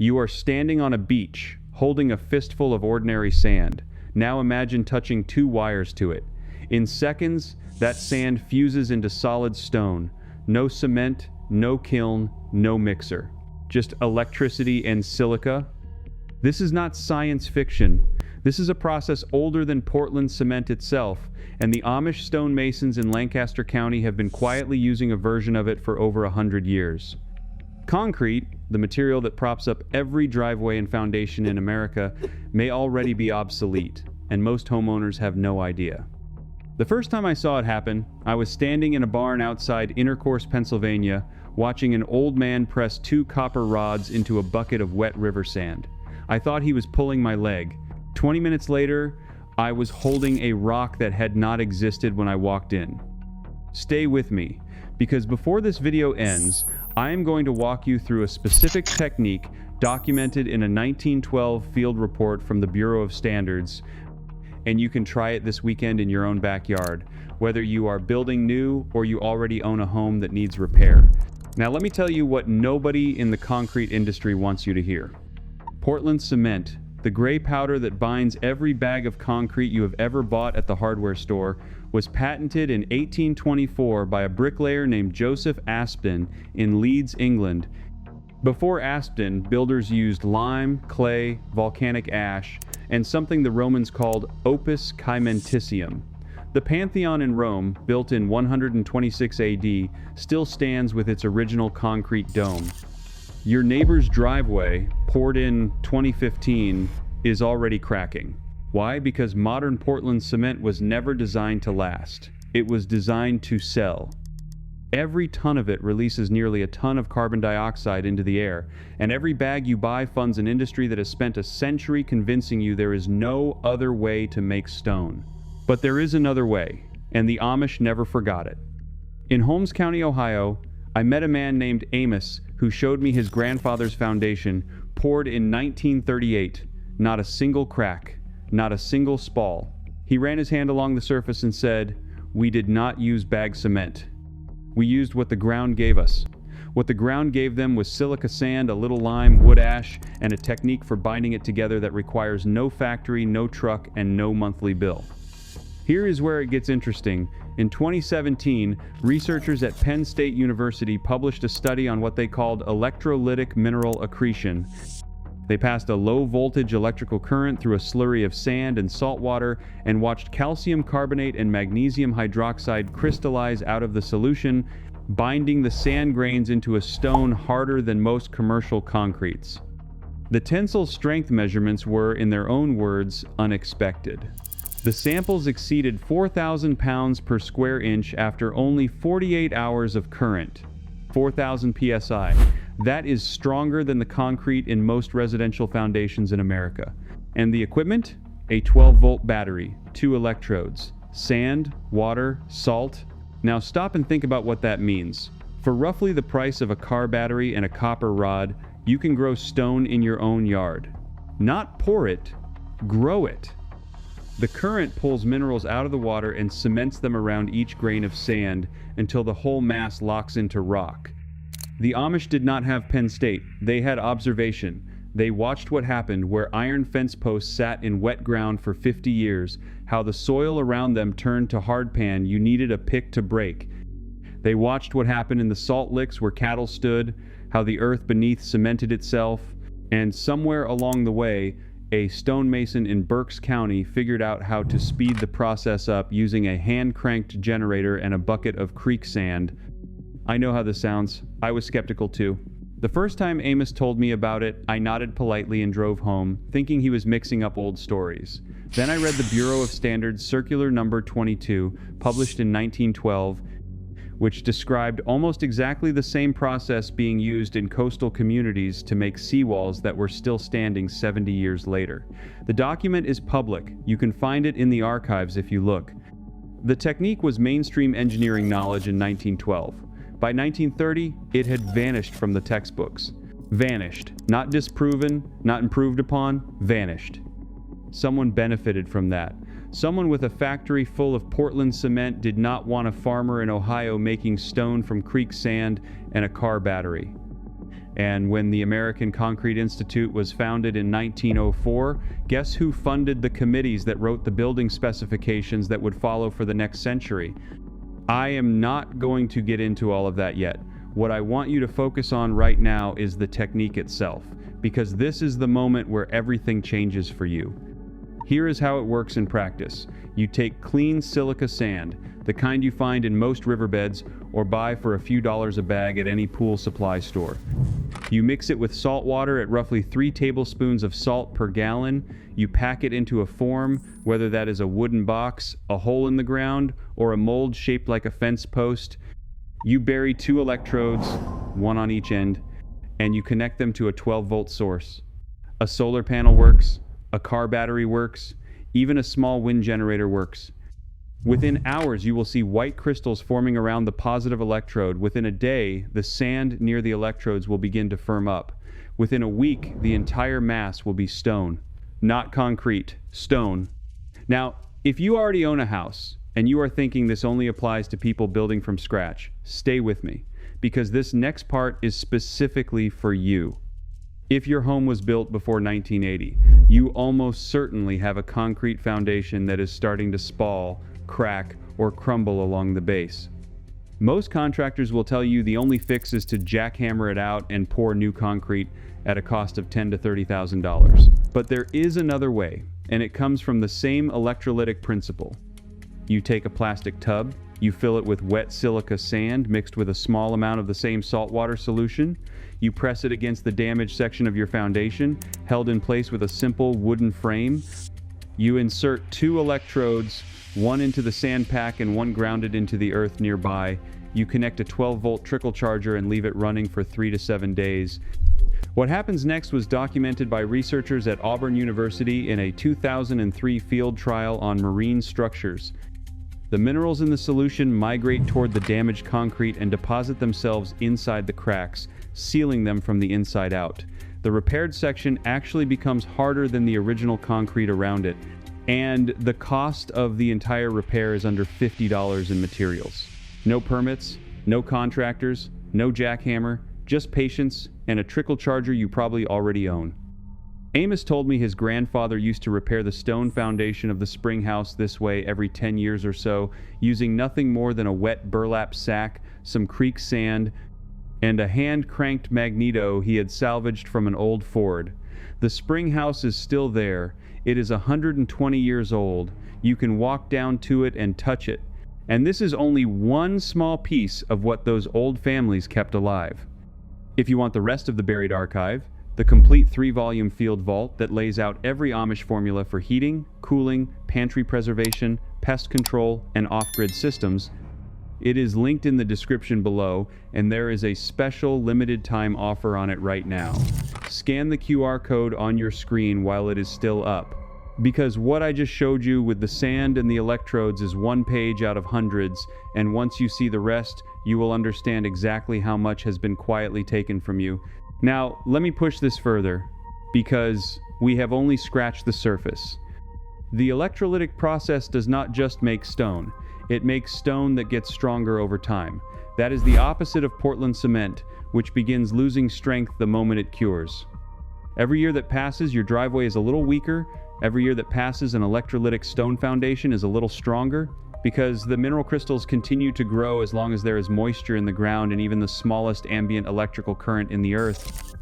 You are standing on a beach, holding a fistful of ordinary sand. Now imagine touching 2 wires to it. In seconds, that sand fuses into solid stone. No cement, no kiln, no mixer. Just electricity and silica. This is not science fiction. This is a process older than Portland cement itself, and the Amish stonemasons in Lancaster County have been quietly using a version of it for over 100 years. Concrete, the material that props up every driveway and foundation in America, may already be obsolete, and most homeowners have no idea. The first time I saw it happen, I was standing in a barn outside Intercourse, Pennsylvania, watching an old man press 2 copper rods into a bucket of wet river sand. I thought he was pulling my leg. 20 minutes later, I was holding a rock that had not existed when I walked in. Stay with me, because before this video ends, I am going to walk you through a specific technique documented in a 1912 field report from the Bureau of Standards, and you can try it this weekend in your own backyard, whether you are building new or you already own a home that needs repair. Now let me tell you what nobody in the concrete industry wants you to hear. Portland cement, the gray powder that binds every bag of concrete you have ever bought at the hardware store, was patented in 1824 by a bricklayer named Joseph Aspdin in Leeds, England. Before Aspdin, builders used lime, clay, volcanic ash, and something the Romans called opus caementicium. The Pantheon in Rome, built in 126 AD, still stands with its original concrete dome. Your neighbor's driveway, poured in 2015, is already cracking. Why? Because modern Portland cement was never designed to last. It was designed to sell. Every ton of it releases nearly a ton of carbon dioxide into the air, and every bag you buy funds an industry that has spent a century convincing you there is no other way to make stone. But there is another way, and the Amish never forgot it. In Holmes County, Ohio, I met a man named Amish who showed me his grandfather's foundation, poured in 1938. Not a single crack, not a single spall. He ran his hand along the surface and said, "We did not use bag cement. We used what the ground gave us." What the ground gave them was silica sand, a little lime, wood ash, and a technique for binding it together that requires no factory, no truck, and no monthly bill. Here is where it gets interesting. In 2017, researchers at Penn State University published a study on what they called electrolytic mineral accretion. They passed a low-voltage electrical current through a slurry of sand and salt water and watched calcium carbonate and magnesium hydroxide crystallize out of the solution, binding the sand grains into a stone harder than most commercial concretes. The tensile strength measurements were, in their own words, unexpected. The samples exceeded 4,000 pounds per square inch after only 48 hours of current. 4,000 psi. That is stronger than the concrete in most residential foundations in America. And the equipment? A 12-volt battery, 2 electrodes, sand, water, salt. Now stop and think about what that means. For roughly the price of a car battery and a copper rod, you can grow stone in your own yard. Not pour it, grow it. The current pulls minerals out of the water and cements them around each grain of sand until the whole mass locks into rock. The Amish did not have Penn State. They had observation. They watched what happened where iron fence posts sat in wet ground for 50 years, how the soil around them turned to hardpan you needed a pick to break. They watched what happened in the salt licks where cattle stood, how the earth beneath cemented itself, and somewhere along the way, a stonemason in Berks County figured out how to speed the process up using a hand-cranked generator and a bucket of creek sand. I know how this sounds. I was skeptical too. The first time Amos told me about it, I nodded politely and drove home, thinking he was mixing up old stories. Then I read the Bureau of Standards Circular Number 22, published in 1912, which described almost exactly the same process being used in coastal communities to make seawalls that were still standing 70 years later. The document is public. You can find it in the archives if you look. The technique was mainstream engineering knowledge in 1912. By 1930, it had vanished from the textbooks. Vanished. Not disproven, not improved upon, vanished. Someone benefited from that. Someone with a factory full of Portland cement did not want a farmer in Ohio making stone from creek sand and a car battery. And when the American Concrete Institute was founded in 1904, guess who funded the committees that wrote the building specifications that would follow for the next century? I am not going to get into all of that yet. What I want you to focus on right now is the technique itself, because this is the moment where everything changes for you. Here is how it works in practice. You take clean silica sand, the kind you find in most riverbeds or buy for a few dollars a bag at any pool supply store. You mix it with salt water at roughly 3 tablespoons of salt per gallon. You pack it into a form, whether that is a wooden box, a hole in the ground, or a mold shaped like a fence post. You bury 2 electrodes, 1 on each end, and you connect them to a 12-volt source. A solar panel works, a car battery works, even a small wind generator works. Within hours, you will see white crystals forming around the positive electrode. Within a day, the sand near the electrodes will begin to firm up. Within a week, the entire mass will be stone. Not concrete, stone. Now, if you already own a house, and you are thinking this only applies to people building from scratch, stay with me, because this next part is specifically for you. If your home was built before 1980, you almost certainly have a concrete foundation that is starting to spall, crack, or crumble along the base. Most contractors will tell you the only fix is to jackhammer it out and pour new concrete at a cost of $10,000 to $30,000. But there is another way, and it comes from the same electrolytic principle. You take a plastic tub, you fill it with wet silica sand mixed with a small amount of the same saltwater solution. You press it against the damaged section of your foundation, held in place with a simple wooden frame. You insert 2 electrodes, 1 into the sand pack and 1 grounded into the earth nearby. You connect a 12-volt trickle charger and leave it running for 3 to 7 days. What happens next was documented by researchers at Auburn University in a 2003 field trial on marine structures. The minerals in the solution migrate toward the damaged concrete and deposit themselves inside the cracks, sealing them from the inside out. The repaired section actually becomes harder than the original concrete around it, and the cost of the entire repair is under $50 in materials. No permits, no contractors, no jackhammer, just patience and a trickle charger you probably already own. Amos told me his grandfather used to repair the stone foundation of the spring house this way every 10 years or so, using nothing more than a wet burlap sack, some creek sand, and a hand-cranked magneto he had salvaged from an old Ford. The spring house is still there. It is 120 years old. You can walk down to it and touch it. And this is only one small piece of what those old families kept alive. If you want the rest of the buried archive, the complete 3-volume field vault that lays out every Amish formula for heating, cooling, pantry preservation, pest control, and off-grid systems, it is linked in the description below, and there is a special limited time offer on it right now. Scan the QR code on your screen while it is still up, because what I just showed you with the sand and the electrodes is 1 page out of hundreds, and once you see the rest, you will understand exactly how much has been quietly taken from you. Now, let me push this further, because we have only scratched the surface. The electrolytic process does not just make stone. It makes stone that gets stronger over time. That is the opposite of Portland cement, which begins losing strength the moment it cures. Every year that passes, your driveway is a little weaker. Every year that passes, an electrolytic stone foundation is a little stronger, because the mineral crystals continue to grow as long as there is moisture in the ground and even the smallest ambient electrical current in the earth.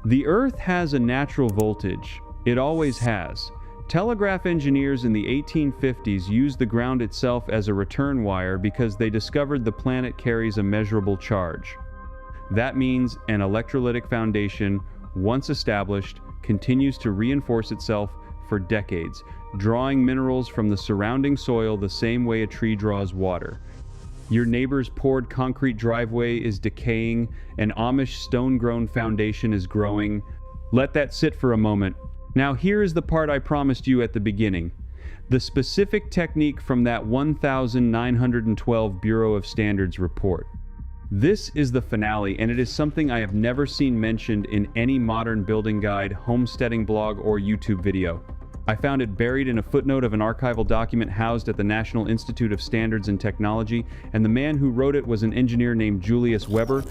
The earth has a natural voltage. It always has. Telegraph engineers in the 1850s used the ground itself as a return wire because they discovered the planet carries a measurable charge. That means an electrolytic foundation, once established, continues to reinforce itself for decades, drawing minerals from the surrounding soil the same way a tree draws water. Your neighbor's poured concrete driveway is decaying, an Amish stone-grown foundation is growing. Let that sit for a moment. Now here is the part I promised you at the beginning. The specific technique from that 1912 Bureau of Standards report. This is the finale, and it is something I have never seen mentioned in any modern building guide, homesteading blog, or YouTube video. I found it buried in a footnote of an archival document housed at the National Institute of Standards and Technology, and the man who wrote it was an engineer named Julius Weber.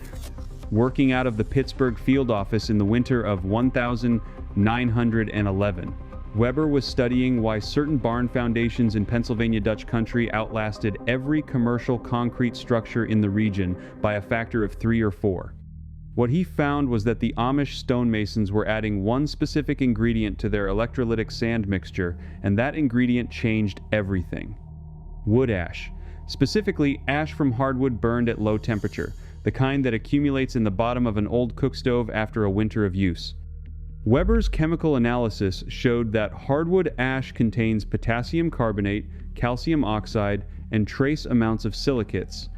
working out of the Pittsburgh field office in the winter of 1911. Weber was studying why certain barn foundations in Pennsylvania Dutch country outlasted every commercial concrete structure in the region by a factor of 3 or 4. What he found was that the Amish stonemasons were adding one specific ingredient to their electrolytic sand mixture, and that ingredient changed everything. Wood ash. Specifically, ash from hardwood burned at low temperature, the kind that accumulates in the bottom of an old cookstove after a winter of use. Weber's chemical analysis showed that hardwood ash contains potassium carbonate, calcium oxide, and trace amounts of silicates.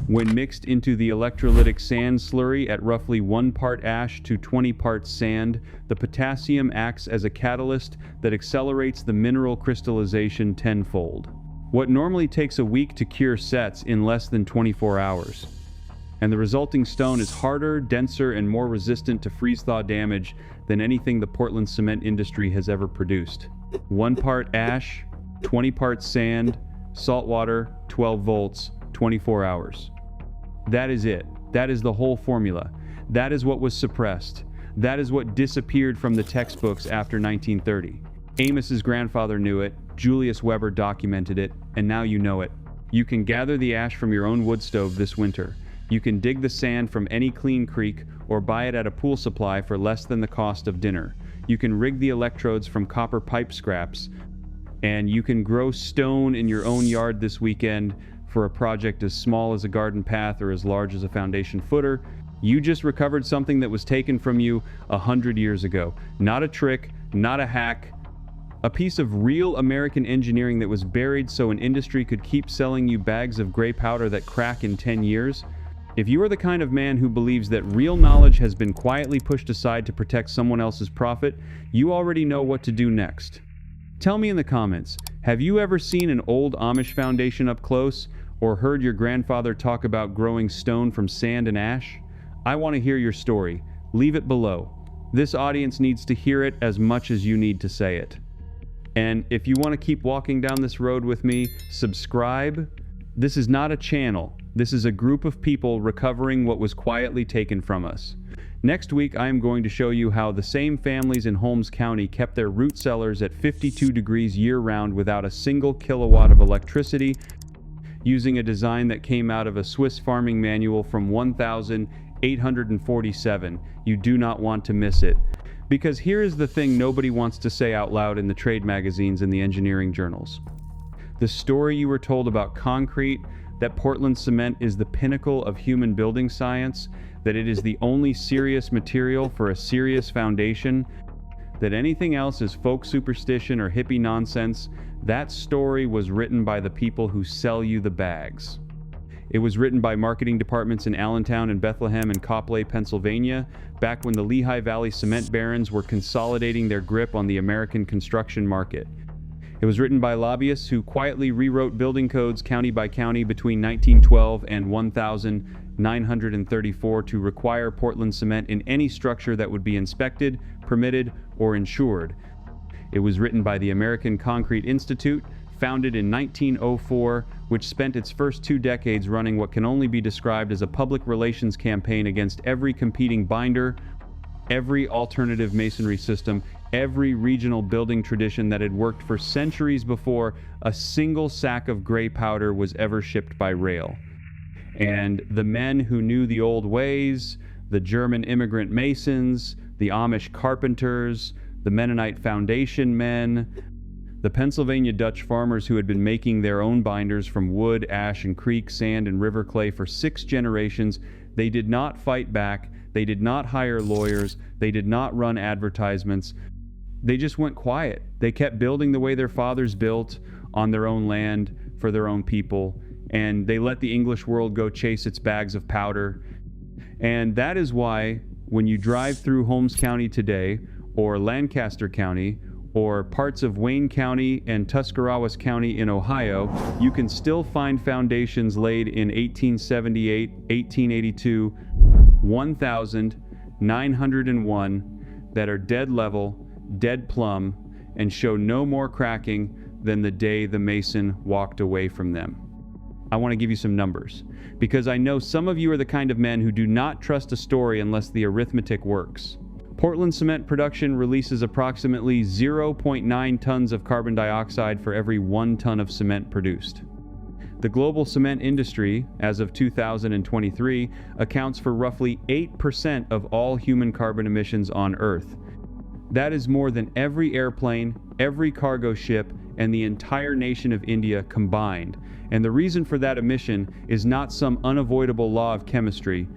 When mixed into the electrolytic sand slurry at roughly 1 part ash to 20 parts sand, the potassium acts as a catalyst that accelerates the mineral crystallization tenfold. What normally takes a week to cure sets in less than 24 hours. And the resulting stone is harder, denser, and more resistant to freeze-thaw damage than anything the Portland cement industry has ever produced. 1 part ash, 20 parts sand, saltwater, 12 volts, 24 hours. That is it. That is the whole formula. That is what was suppressed. That is what disappeared from the textbooks after 1930. Amos's grandfather knew it, Julius Weber documented it, and now you know it. You can gather the ash from your own wood stove this winter. You can dig the sand from any clean creek or buy it at a pool supply for less than the cost of dinner. You can rig the electrodes from copper pipe scraps, and you can grow stone in your own yard this weekend for a project as small as a garden path or as large as a foundation footer. You just recovered something that was taken from you 100 years ago. Not a trick, not a hack. A piece of real American engineering that was buried so an industry could keep selling you bags of gray powder that crack in 10 years. If you are the kind of man who believes that real knowledge has been quietly pushed aside to protect someone else's profit, you already know what to do next. Tell me in the comments, have you ever seen an old Amish foundation up close, or heard your grandfather talk about growing stone from sand and ash? I want to hear your story. Leave it below. This audience needs to hear it as much as you need to say it. And if you want to keep walking down this road with me, subscribe. This is not a channel. This is a group of people recovering what was quietly taken from us. Next week, I am going to show you how the same families in Holmes County kept their root cellars at 52 degrees year-round without a single kilowatt of electricity, using a design that came out of a Swiss farming manual from 1847. You do not want to miss it. Because here is the thing nobody wants to say out loud in the trade magazines and the engineering journals. The story you were told about concrete, that Portland cement is the pinnacle of human building science, that it is the only serious material for a serious foundation, that anything else is folk superstition or hippie nonsense, that story was written by the people who sell you the bags. It was written by marketing departments in Allentown and Bethlehem and Copley, Pennsylvania, back when the Lehigh Valley cement barons were consolidating their grip on the American construction market. It was written by lobbyists who quietly rewrote building codes county by county between 1912 and 1934 to require Portland cement in any structure that would be inspected, permitted, or insured. It was written by the American Concrete Institute, founded in 1904, which spent its first 2 decades running what can only be described as a public relations campaign against every competing binder, every alternative masonry system, every regional building tradition that had worked for centuries before a single sack of gray powder was ever shipped by rail. And the men who knew the old ways, the German immigrant masons, the Amish carpenters, the Mennonite foundation men, the Pennsylvania Dutch farmers who had been making their own binders from wood, ash, and creek, sand, and river clay for 6 generations, they did not fight back, they did not hire lawyers, they did not run advertisements. They just went quiet. They kept building the way their fathers built, on their own land, for their own people, and they let the English world go chase its bags of powder. And that is why, when you drive through Holmes County today, or Lancaster County, or parts of Wayne County and Tuscarawas County in Ohio, you can still find foundations laid in 1878, 1882, 1901 that are dead level, dead plumb, and show no more cracking than the day the mason walked away from them. I want to give you some numbers, because I know some of you are the kind of men who do not trust a story unless the arithmetic works. Portland cement production releases approximately 0.9 tons of carbon dioxide for every 1 ton of cement produced. The global cement industry, as of 2023, accounts for roughly 8% of all human carbon emissions on Earth. That is more than every airplane, every cargo ship, and the entire nation of India combined. And the reason for that emission is not some unavoidable law of chemistry.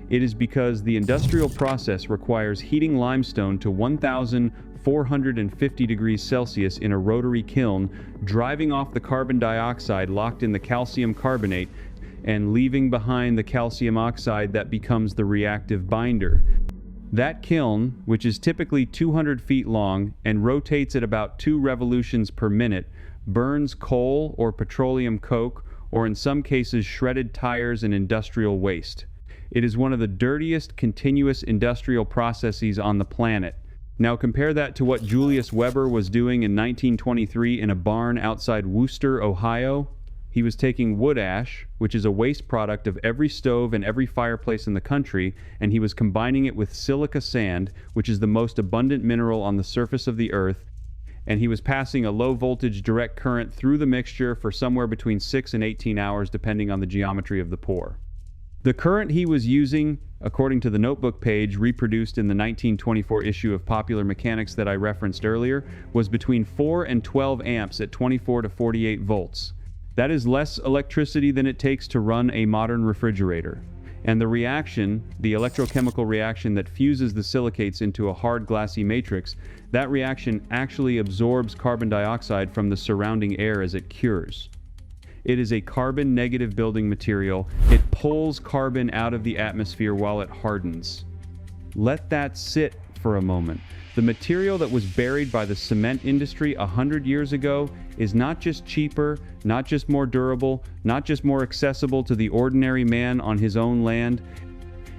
It is because the industrial process requires heating limestone to 1,450 degrees Celsius in a rotary kiln, driving off the carbon dioxide locked in the calcium carbonate, and leaving behind the calcium oxide that becomes the reactive binder. That kiln, which is typically 200 feet long and rotates at about 2 revolutions per minute, burns coal or petroleum coke, or in some cases shredded tires and industrial waste. It is one of the dirtiest continuous industrial processes on the planet. Now compare that to what Julius Weber was doing in 1923 in a barn outside Wooster, Ohio. He was taking wood ash, which is a waste product of every stove and every fireplace in the country, and he was combining it with silica sand, which is the most abundant mineral on the surface of the earth, and he was passing a low voltage direct current through the mixture for somewhere between 6 and 18 hours depending on the geometry of the pour. The current he was using, according to the notebook page reproduced in the 1924 issue of Popular Mechanics that I referenced earlier, was between 4 and 12 amps at 24 to 48 volts. That is less electricity than it takes to run a modern refrigerator. And the reaction, the electrochemical reaction that fuses the silicates into a hard glassy matrix, that reaction actually absorbs carbon dioxide from the surrounding air as it cures. It is a carbon-negative building material. It pulls carbon out of the atmosphere while it hardens. Let that sit for a moment. The material that was buried by the cement industry 100 years ago is not just cheaper, not just more durable, not just more accessible to the ordinary man on his own land.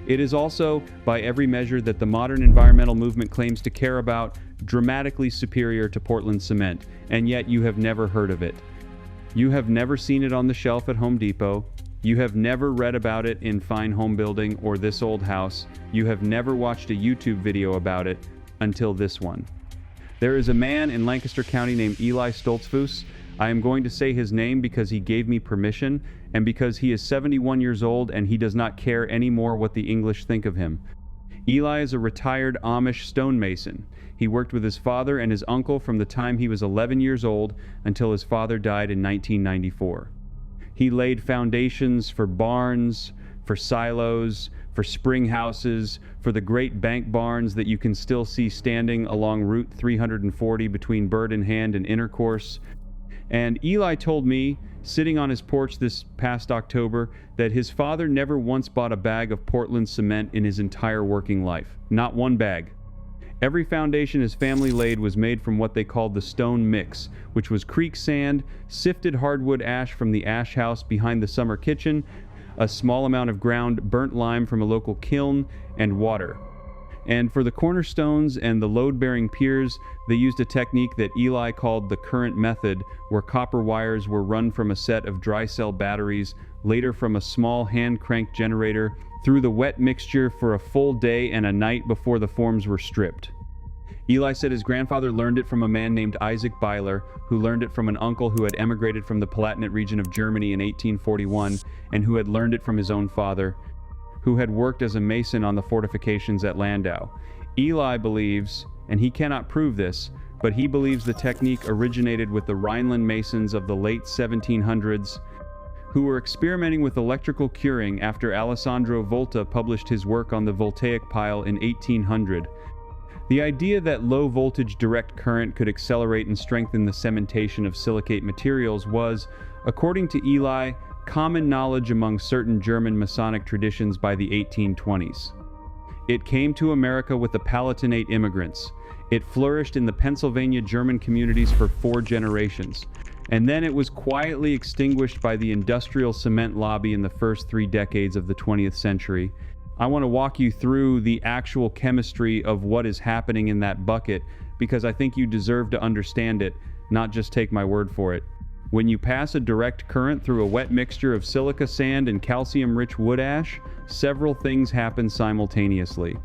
It is also, by every measure that the modern environmental movement claims to care about, dramatically superior to Portland cement, and yet you have never heard of it. You have never seen it on the shelf at Home Depot. You have never read about it in Fine Home Building or This Old House. You have never watched a YouTube video about it until this one. There is a man in Lancaster County named Eli Stoltzfus. I am going to say his name because he gave me permission and because he is 71 years old and he does not care anymore what the English think of him. Eli is a retired Amish stonemason. He worked with his father and his uncle from the time he was 11 years old until his father died in 1994. He laid foundations for barns, for silos, for spring houses, for the great bank barns that you can still see standing along Route 340 between Bird in Hand and Intercourse. And Eli told me, sitting on his porch this past October, that his father never once bought a bag of Portland cement in his entire working life. Not one bag. Every foundation his family laid was made from what they called the stone mix, which was creek sand, sifted hardwood ash from the ash house behind the summer kitchen, a small amount of ground burnt lime from a local kiln, and water. And for the cornerstones and the load-bearing piers, they used a technique that Eli called the current method, where copper wires were run from a set of dry cell batteries, later from a small hand-cranked generator, through the wet mixture for a full day and a night before the forms were stripped. Eli said his grandfather learned it from a man named Isaac Byler, who learned it from an uncle who had emigrated from the Palatinate region of Germany in 1841, and who had learned it from his own father, who had worked as a mason on the fortifications at Landau. Eli believes, and he cannot prove this, but he believes the technique originated with the Rhineland masons of the late 1700s, who were experimenting with electrical curing after Alessandro Volta published his work on the voltaic pile in 1800. The idea that low-voltage direct current could accelerate and strengthen the cementation of silicate materials was, according to Eli, common knowledge among certain German Masonic traditions by the 1820s. It came to America with the Palatinate immigrants. It flourished in the Pennsylvania German communities for 4 generations. And then it was quietly extinguished by the industrial cement lobby in the first 3 decades of the 20th century. I want to walk you through the actual chemistry of what is happening in that bucket because I think you deserve to understand it, not just take my word for it. When you pass a direct current through a wet mixture of silica sand and calcium-rich wood ash, several things happen simultaneously.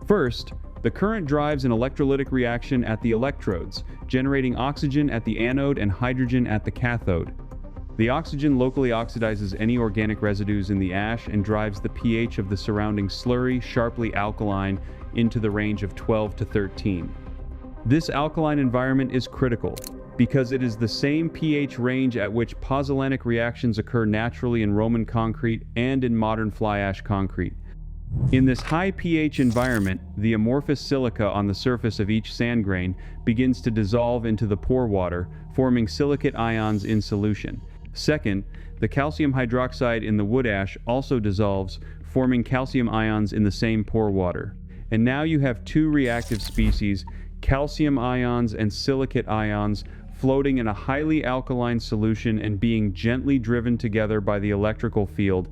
First, the current drives an electrolytic reaction at the electrodes, generating oxygen at the anode and hydrogen at the cathode. The oxygen locally oxidizes any organic residues in the ash and drives the pH of the surrounding slurry, sharply alkaline, into the range of 12 to 13. This alkaline environment is critical because it is the same pH range at which pozzolanic reactions occur naturally in Roman concrete and in modern fly ash concrete. In this high pH environment, the amorphous silica on the surface of each sand grain begins to dissolve into the pore water, forming silicate ions in solution. Second, the calcium hydroxide in the wood ash also dissolves, forming calcium ions in the same pore water. And now you have two reactive species, calcium ions and silicate ions, floating in a highly alkaline solution and being gently driven together by the electrical field.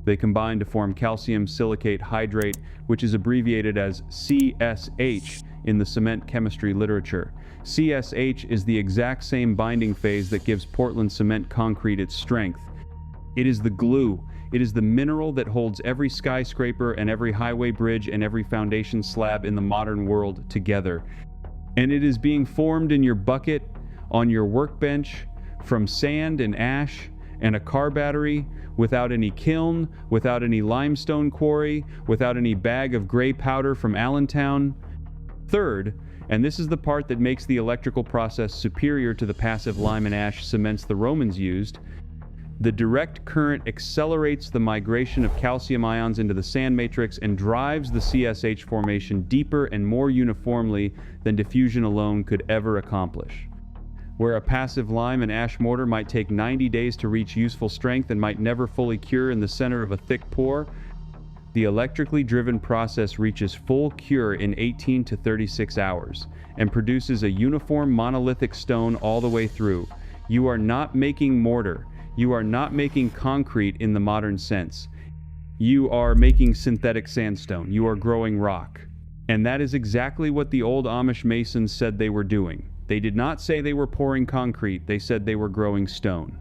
They combine to form calcium silicate hydrate, which is abbreviated as CSH in the cement chemistry literature. CSH is the exact same binding phase that gives Portland cement concrete its strength. It is the glue. It is the mineral that holds every skyscraper and every highway bridge and every foundation slab in the modern world together. And it is being formed in your bucket, on your workbench, from sand and ash and a car battery, without any kiln, without any limestone quarry, without any bag of gray powder from Allentown. Third, and this is the part that makes the electrical process superior to the passive lime and ash cements the Romans used, the direct current accelerates the migration of calcium ions into the sand matrix and drives the CSH formation deeper and more uniformly than diffusion alone could ever accomplish. Where a passive lime and ash mortar might take 90 days to reach useful strength and might never fully cure in the center of a thick pour, the electrically driven process reaches full cure in 18 to 36 hours and produces a uniform monolithic stone all the way through. You are not making mortar. You are not making concrete in the modern sense. You are making synthetic sandstone. You are growing rock. And that is exactly what the old Amish masons said they were doing. They did not say they were pouring concrete. They said they were growing stone.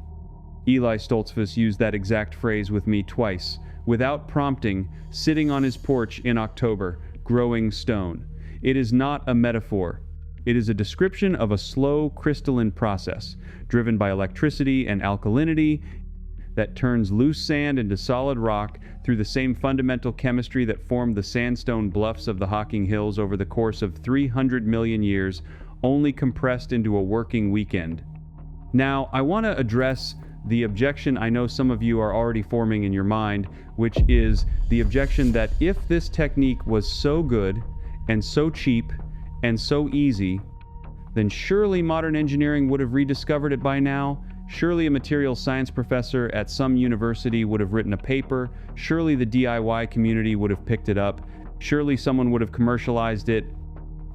Eli Stoltzfus used that exact phrase with me twice, without prompting, sitting on his porch in October, growing stone. It is not a metaphor. It is a description of a slow crystalline process, driven by electricity and alkalinity, that turns loose sand into solid rock through the same fundamental chemistry that formed the sandstone bluffs of the Hocking Hills over the course of 300 million years, only compressed into a working weekend. Now, I want to address the objection I know some of you are already forming in your mind, which is the objection that if this technique was so good and so cheap and so easy, then surely modern engineering would have rediscovered it by now. Surely a materials science professor at some university would have written a paper. Surely the DIY community would have picked it up. Surely someone would have commercialized it.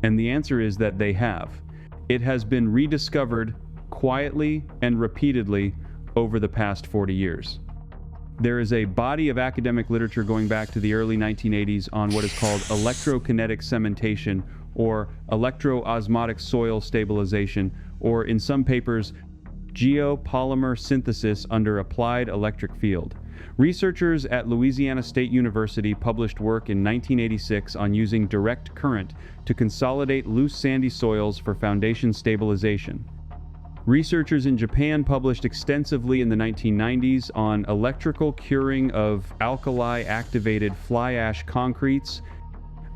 And the answer is that they have. It has been rediscovered quietly and repeatedly over the past 40 years. There is a body of academic literature going back to the early 1980s on what is called electrokinetic cementation or electroosmotic soil stabilization, or in some papers, geopolymer synthesis under applied electric field. Researchers at Louisiana State University published work in 1986 on using direct current to consolidate loose sandy soils for foundation stabilization. Researchers in Japan published extensively in the 1990s on electrical curing of alkali-activated fly ash concretes.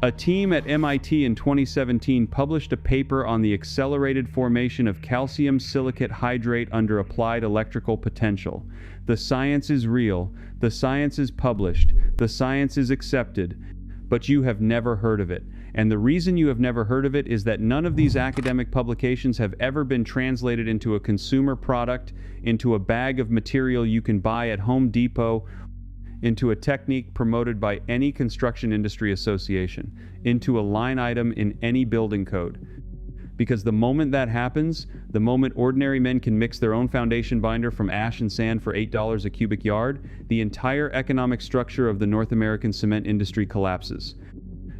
A team at MIT in 2017 published a paper on the accelerated formation of calcium silicate hydrate under applied electrical potential. The science is real, the science is published, the science is accepted, but you have never heard of it. And the reason you have never heard of it is that none of these academic publications have ever been translated into a consumer product, into a bag of material you can buy at Home Depot, into a technique promoted by any construction industry association, into a line item in any building code. Because the moment that happens, the moment ordinary men can mix their own foundation binder from ash and sand for $8 a cubic yard, the entire economic structure of the North American cement industry collapses.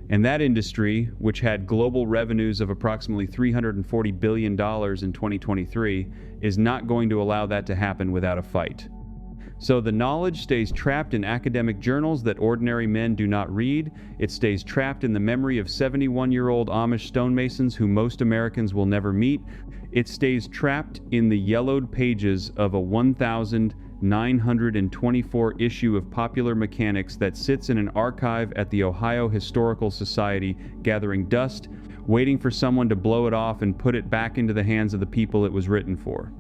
And that industry, which had global revenues of approximately $340 billion in 2023, is not going to allow that to happen without a fight. So the knowledge stays trapped in academic journals that ordinary men do not read. It stays trapped in the memory of 71-year-old Amish stonemasons who most Americans will never meet. It stays trapped in the yellowed pages of a 1,924 issue of Popular Mechanics that sits in an archive at the Ohio Historical Society, gathering dust, waiting for someone to blow it off and put it back into the hands of the people it was written for.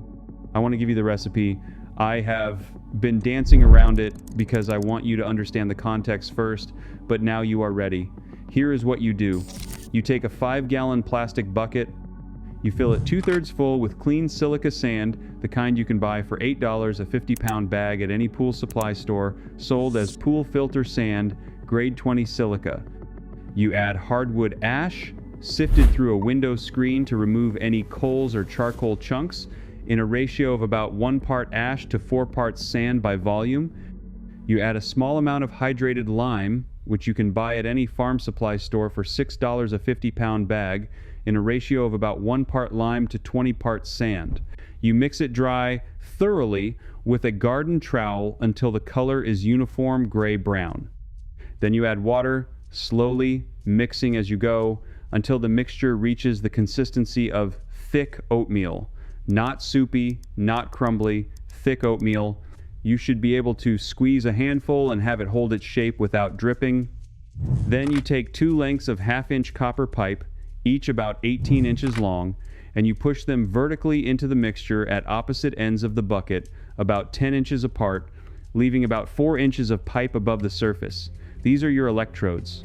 I want to give you the recipe. I have been dancing around it because I want you to understand the context first, but now you are ready. Here is what you do. You take a 5-gallon plastic bucket. You fill it 2/3 full with clean silica sand, the kind you can buy for $8 a 50-pound bag at any pool supply store, sold as pool filter sand, grade 20 silica. You add hardwood ash, sifted through a window screen to remove any coals or charcoal chunks, in a ratio of about 1 part ash to 4 parts sand by volume. You add a small amount of hydrated lime, which you can buy at any farm supply store for $6 a 50-pound bag, in a ratio of about 1 part lime to 20 parts sand. You mix it dry thoroughly with a garden trowel until the color is uniform gray-brown. Then you add water, slowly mixing as you go, until the mixture reaches the consistency of thick oatmeal. Not soupy, not crumbly, thick oatmeal. You should be able to squeeze a handful and have it hold its shape without dripping. Then you take 2 lengths of 1/2-inch copper pipe, each about 18 inches long, and you push them vertically into the mixture at opposite ends of the bucket, about 10 inches apart, leaving about 4 inches of pipe above the surface. These are your electrodes.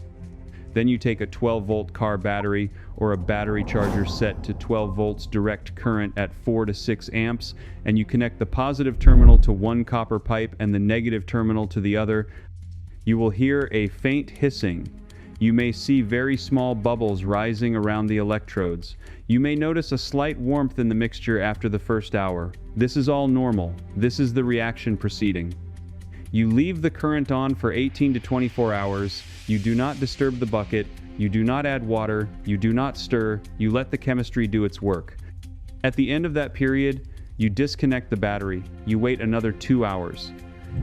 Then you take a 12-volt car battery or a battery charger set to 12 volts direct current at 4 to 6 amps, and you connect the positive terminal to one copper pipe and the negative terminal to the other. You will hear a faint hissing. You may see very small bubbles rising around the electrodes. You may notice a slight warmth in the mixture after the first hour. This is all normal. This is the reaction proceeding. You leave the current on for 18 to 24 hours. You do not disturb the bucket. You do not add water. You do not stir. You let the chemistry do its work. At the end of that period, you disconnect the battery. You wait another 2 hours.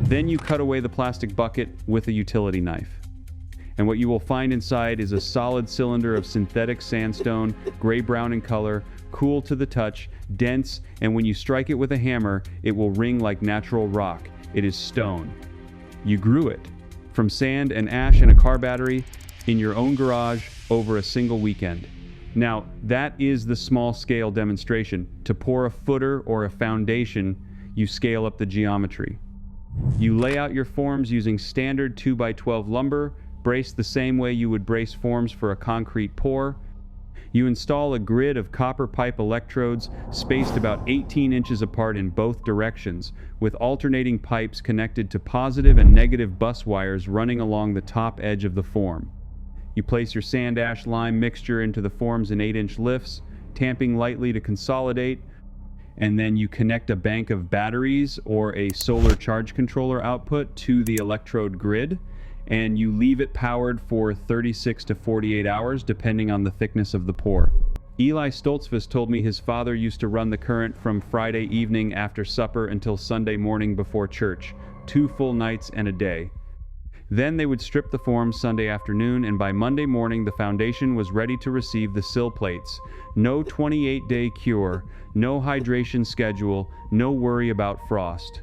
Then you cut away the plastic bucket with a utility knife. And what you will find inside is a solid cylinder of synthetic sandstone, gray-brown in color, cool to the touch, dense, and when you strike it with a hammer, it will ring like natural rock. It is stone. You grew it from sand and ash in a car battery in your own garage over a single weekend. Now, that is the small-scale demonstration. To pour a footer or a foundation, you scale up the geometry. You lay out your forms using standard 2x12 lumber, braced the same way you would brace forms for a concrete pour. You install a grid of copper pipe electrodes spaced about 18 inches apart in both directions, with alternating pipes connected to positive and negative bus wires running along the top edge of the form. You place your sand ash lime mixture into the forms in 8-inch lifts, tamping lightly to consolidate, and then you connect a bank of batteries or a solar charge controller output to the electrode grid, and you leave it powered for 36 to 48 hours depending on the thickness of the pour. Eli Stoltzfus told me his father used to run the current from Friday evening after supper until Sunday morning before church, 2 full nights and a day. Then they would strip the forms Sunday afternoon, and by Monday morning the foundation was ready to receive the sill plates. No 28-day cure, no hydration schedule, no worry about frost.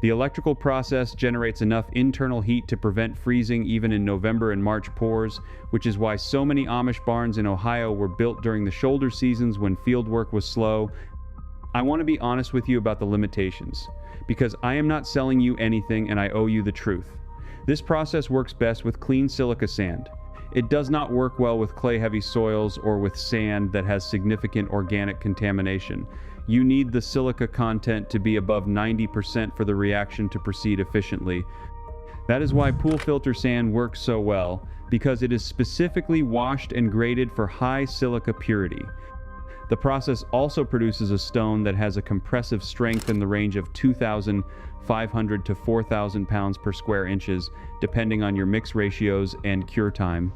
The electrical process generates enough internal heat to prevent freezing even in November and March pours, which is why so many Amish barns in Ohio were built during the shoulder seasons when field work was slow. I want to be honest with you about the limitations, because I am not selling you anything and I owe you the truth. This process works best with clean silica sand. It does not work well with clay-heavy soils or with sand that has significant organic contamination. You need the silica content to be above 90% for the reaction to proceed efficiently. That is why pool filter sand works so well, because it is specifically washed and graded for high silica purity. The process also produces a stone that has a compressive strength in the range of 2,500 to 4,000 pounds per square inches, depending on your mix ratios and cure time.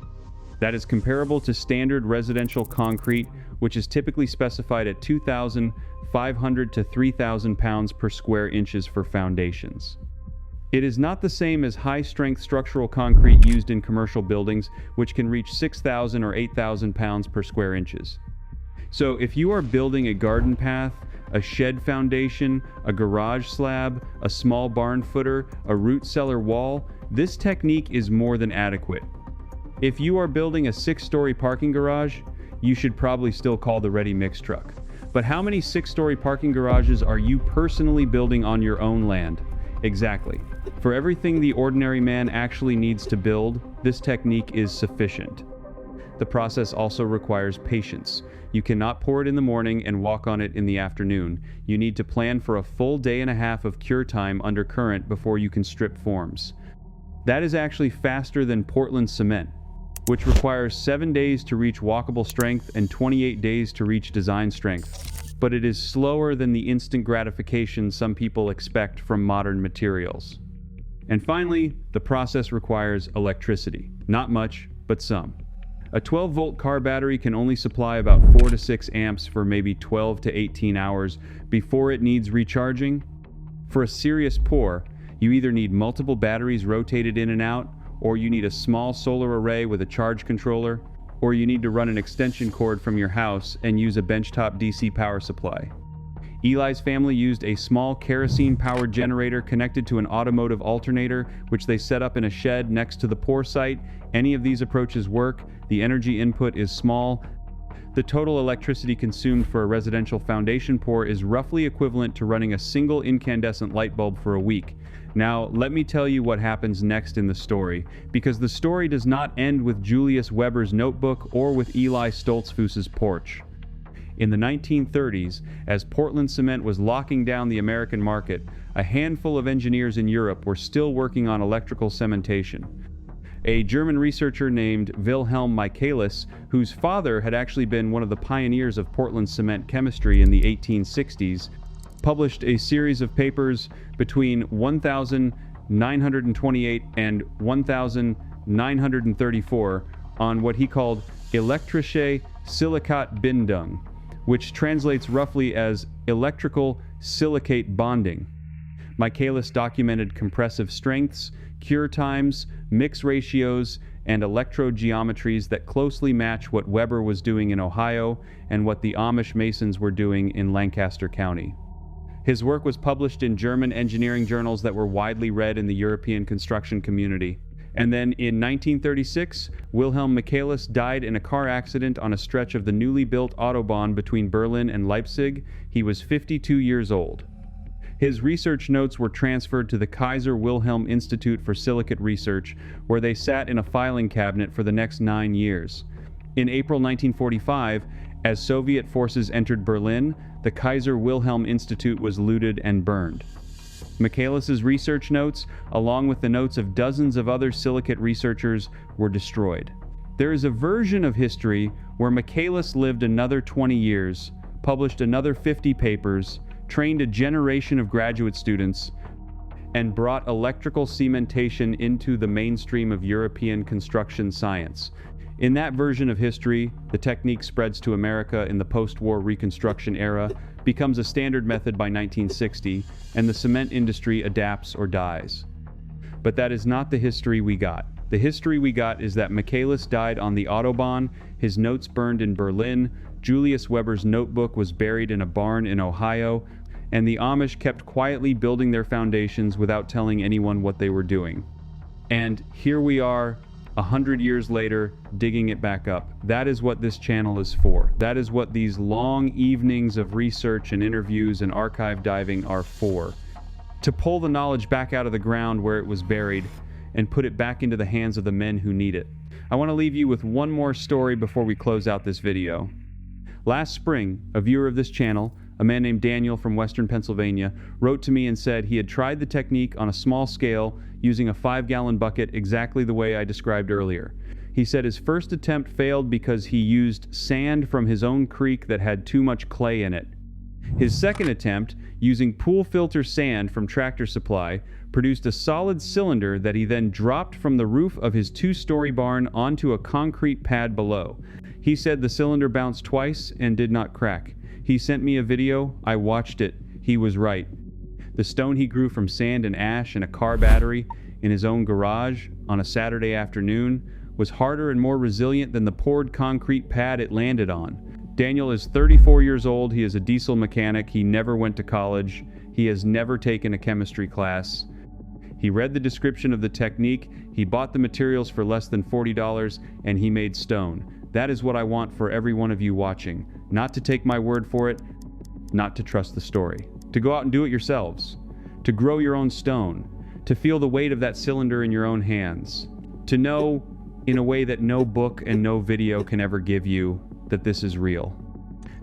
That is comparable to standard residential concrete, which is typically specified at 2,500 to 3,000 pounds per square inches for foundations. It is not the same as high-strength structural concrete used in commercial buildings, which can reach 6,000 or 8,000 pounds per square inches. So if you are building a garden path, a shed foundation, a garage slab, a small barn footer, a root cellar wall, this technique is more than adequate. If you are building a 6-story parking garage, you should probably still call the ready mix truck. But how many 6-story parking garages are you personally building on your own land? Exactly. For everything the ordinary man actually needs to build, this technique is sufficient. The process also requires patience. You cannot pour it in the morning and walk on it in the afternoon. You need to plan for a full day and a half of cure time under current before you can strip forms. That is actually faster than Portland cement, which requires 7 days to reach walkable strength and 28 days to reach design strength. But it is slower than the instant gratification some people expect from modern materials. And finally, the process requires electricity. Not much, but some. A 12-volt car battery can only supply about 4 to 6 amps for maybe 12 to 18 hours before it needs recharging. For a serious pour, you either need multiple batteries rotated in and out, or you need a small solar array with a charge controller, or you need to run an extension cord from your house and use a benchtop DC power supply. Eli's family used a small kerosene-powered generator connected to an automotive alternator, which they set up in a shed next to the pour site. Any of these approaches work. The energy input is small. The total electricity consumed for a residential foundation pour is roughly equivalent to running a single incandescent light bulb for a week. Now, let me tell you what happens next in the story, because the story does not end with Julius Weber's notebook or with Eli Stoltzfus's porch. In the 1930s, as Portland cement was locking down the American market, a handful of engineers in Europe were still working on electrical cementation. A German researcher named Wilhelm Michaelis, whose father had actually been one of the pioneers of Portland cement chemistry in the 1860s, published a series of papers between 1928 and 1934 on what he called elektrische Silikaatbindung, which translates roughly as electrical silicate bonding. Michaelis documented compressive strengths, cure times, mix ratios, and electrogeometries that closely match what Weber was doing in Ohio and what the Amish Masons were doing in Lancaster County. His work was published in German engineering journals that were widely read in the European construction community. And then in 1936, Wilhelm Michaelis died in a car accident on a stretch of the newly built Autobahn between Berlin and Leipzig. He was 52 years old. His research notes were transferred to the Kaiser Wilhelm Institute for Silicate Research, where they sat in a filing cabinet for the next 9 years. In April 1945, as Soviet forces entered Berlin, the Kaiser Wilhelm Institute was looted and burned. Michaelis's research notes, along with the notes of dozens of other silicate researchers, were destroyed. There is a version of history where Michaelis lived another 20 years, published another 50 papers, trained a generation of graduate students, and brought electrical cementation into the mainstream of European construction science. In that version of history, the technique spreads to America in the post-war Reconstruction era, becomes a standard method by 1960, and the cement industry adapts or dies. But that is not the history we got. The history we got is that Michaelis died on the Autobahn, his notes burned in Berlin, Julius Weber's notebook was buried in a barn in Ohio, and the Amish kept quietly building their foundations without telling anyone what they were doing. And here we are, 100 years later, digging it back up. That is what this channel is for. That is what these long evenings of research and interviews and archive diving are for. To pull the knowledge back out of the ground where it was buried and put it back into the hands of the men who need it. I want to leave you with one more story before we close out this video. Last spring, a viewer of this channel, a man named Daniel from Western Pennsylvania, wrote to me and said he had tried the technique on a small scale using a 5-gallon bucket exactly the way I described earlier. He said his first attempt failed because he used sand from his own creek that had too much clay in it. His second attempt, using pool filter sand from Tractor Supply, produced a solid cylinder that he then dropped from the roof of his two-story barn onto a concrete pad below. He said the cylinder bounced twice and did not crack. He sent me a video. I watched it. He was right. The stone he grew from sand and ash and a car battery in his own garage on a Saturday afternoon was harder and more resilient than the poured concrete pad it landed on. Daniel is 34 years old. He is a diesel mechanic. He never went to college. He has never taken a chemistry class. He read the description of the technique, he bought the materials for less than $40, and he made stone. That is what I want for every one of you watching. Not to take my word for it, not to trust the story. To go out and do it yourselves. To grow your own stone. To feel the weight of that cylinder in your own hands. To know, in a way that no book and no video can ever give you, that this is real.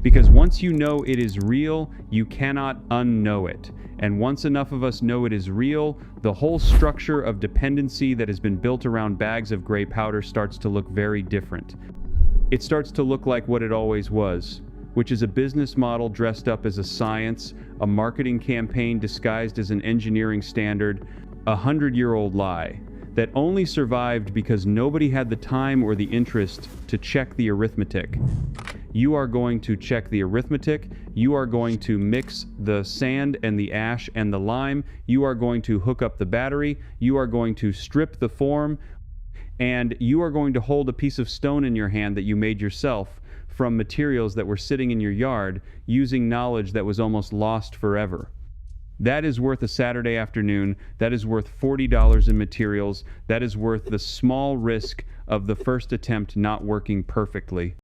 Because once you know it is real, you cannot unknow it. And once enough of us know it is real, the whole structure of dependency that has been built around bags of gray powder starts to look very different. It starts to look like what it always was, which is a business model dressed up as a science, a marketing campaign disguised as an engineering standard, a 100-year-old lie that only survived because nobody had the time or the interest to check the arithmetic. You are going to check the arithmetic, you are going to mix the sand and the ash and the lime, you are going to hook up the battery, you are going to strip the form, and you are going to hold a piece of stone in your hand that you made yourself from materials that were sitting in your yard using knowledge that was almost lost forever. That is worth a Saturday afternoon. That is worth $40 in materials. That is worth the small risk of the first attempt not working perfectly.